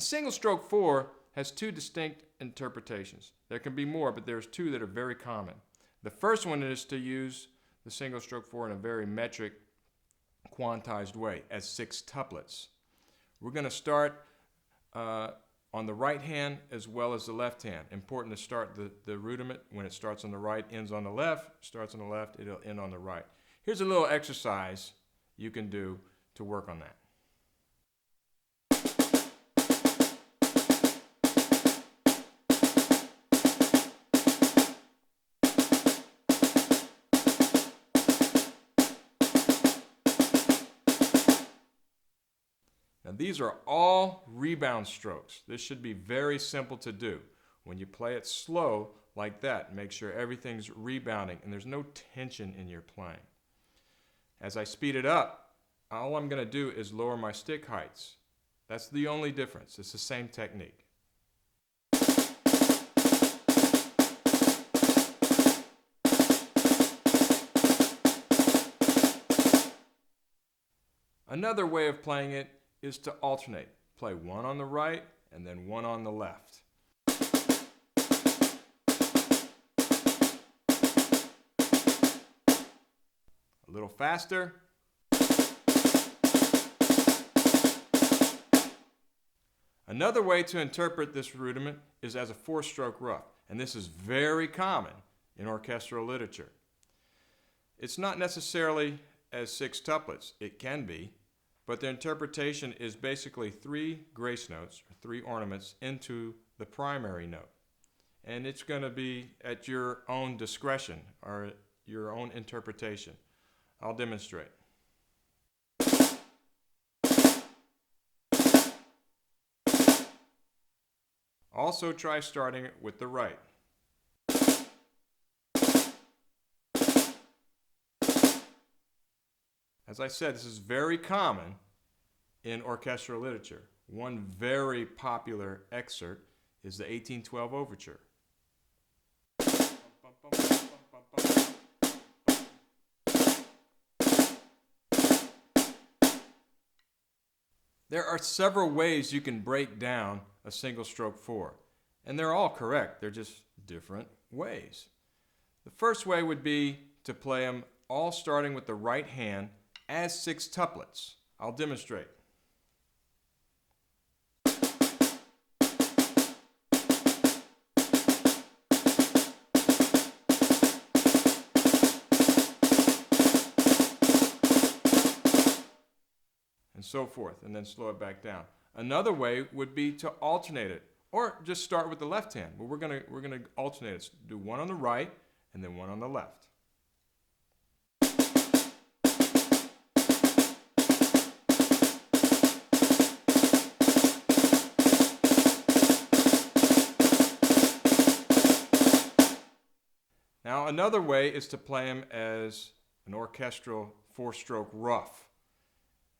single stroke 4 has two distinct interpretations. There can be more, but there's two that are very common. The first one is to use the single stroke 4 in a very metric, quantized way as 6 tuplets. We're going to start on the right hand as well as the left hand. Important to start the rudiment when it starts on the right, ends on the left, starts on the left, it'll end on the right. Here's a little exercise you can do to work on that. Now these are all rebound strokes. This should be very simple to do. When you play it slow like that, make sure everything's rebounding and there's no tension in your playing. As I speed it up, all I'm going to do is lower my stick heights. That's the only difference. It's the same technique. Another way of playing it is to alternate. Play one on the right and then one on the left. A little faster. Another way to interpret this rudiment is as a 4-stroke rough, and this is very common in orchestral literature. It's not necessarily as 6 tuplets. It can be, but the interpretation is basically 3 grace notes, or 3 ornaments, into the primary note. And it's going to be at your own discretion, or your own interpretation. I'll demonstrate. Also try starting it with the right. As I said, this is very common in orchestral literature. One very popular excerpt is the 1812 Overture. There are several ways you can break down a single stroke 4, and they're all correct. They're just different ways. The first way would be to play them all starting with the right hand as 6 tuplets. I'll demonstrate. And so forth, and then slow it back down. Another way would be to alternate it, or just start with the left hand. But we're gonna alternate it. Do one on the right and then one on the left. Now another way is to play them as an orchestral 4-stroke rough.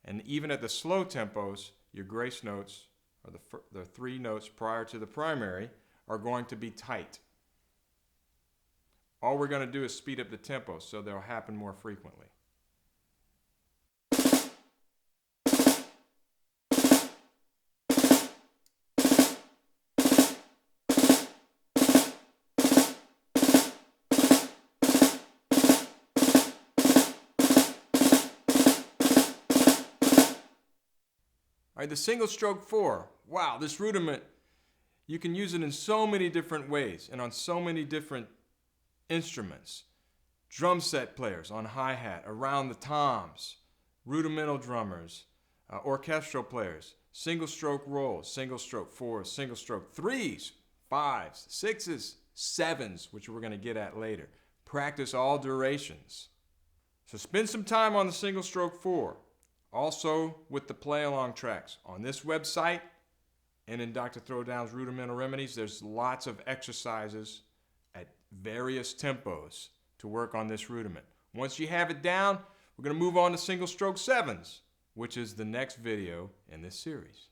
And even at the slow tempos, your grace notes, or the 3 notes prior to the primary, are going to be tight. All we're going to do is speed up the tempo so they'll happen more frequently. All right, the single stroke 4. Wow, this rudiment, you can use it in so many different ways and on so many different instruments. Drum set players on hi-hat, around the toms, rudimental drummers, orchestral players, single stroke rolls, single stroke 4s, single stroke 3s, 5s, 6s, 7s, which we're going to get at later. Practice all durations. So spend some time on the single stroke 4. Also with the play-along tracks. On this website and in Dr. Throwdown's Rudimental Remedies, there's lots of exercises at various tempos to work on this rudiment. Once you have it down, we're going to move on to single stroke 7s, which is the next video in this series.